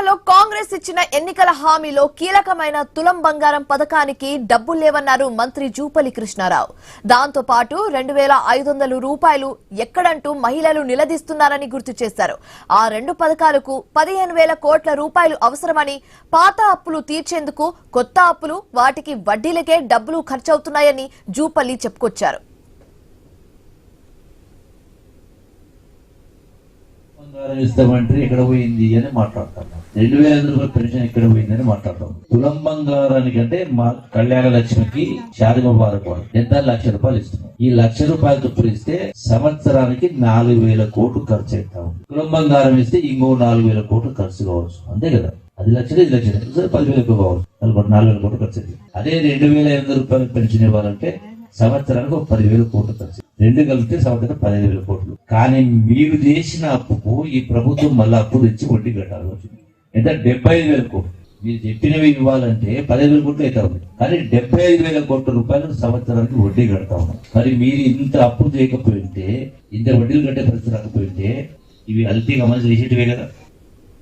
తెలంగాణలో కాంగ్రెస్ ఇచ్చిన ఎన్నికల హామీలో కీలకమైన తులం బంగారం పథకానికి డబ్బులు లేవన్నారు మంత్రి జూపల్లి కృష్ణారావు. దాంతో పాటు 2500 రూపాయలు ఎక్కడంటూ మహిళలు నిలదీస్తున్నారని గుర్తు చేశారు. ఆ రెండు పథకాలకు 15,000 కోట్ల రూపాయలు అవసరమని, పాత అప్పులు తీర్చేందుకు కొత్త అప్పులు, వాటికి వడ్డీలకే డబ్బులు ఖర్చవుతున్నాయని జూపల్లి చెప్పుకొచ్చారు. ఇస్తామంటే ఎక్కడ పోయింది అని మాట్లాడతాం. 2,500 రూపాయల పెన్షన్ ఎక్కడ పోయిందని మాట్లాడతాం. తులం బంగారానికి అంటే మా కళ్యాణ లక్ష్మికి శారద వారకోవడం ఎంత 1,00,000 రూపాయలు ఇస్తున్నాం. ఈ 1,00,000 రూపాయలు చొప్పులు ఇస్తే సంవత్సరానికి 4,000 కోట్లు ఖర్చు అవుతాం. తులం బంగారం ఇస్తే ఇంకో 4,000 కోట్లు ఖర్చు కావచ్చు. అంతే కదా, అది 1,00,000 ఇది 1,00,000 10,000 ఎక్కువ కావచ్చు. 4,000 కోట్లు ఖర్చు అవుతుంది. అదే 2,500 రూపాయలు పెన్షన్ ఇవ్వాలంటే సంవత్సరానికి 10,000 కోట్లు ఖర్చు. రెండు కలిపితే సంవత్సరం 15,000 కోట్లు. కానీ మీరు చేసిన అప్పుకు ఈ ప్రభుత్వం మళ్ళీ అప్పు తెచ్చి వడ్డీ కట్టాలి. ఎంత 75,000 కోట్లు. మీరు చెప్పినవి ఇవ్వాలంటే 15,000 కోట్లు అయితే ఉంది. కానీ 75,000 కోట్ల రూపాయలు సంవత్సరానికి వడ్డీ కడతా ఉన్నాం. మరి మీరు ఇంత అప్పు చేయకపోయింటే, ఇంత వడ్డీలు కట్టే పరిస్థితి రాకపోయింటే, ఇవి అల్తీగా అమలు చేసేటివే కదా.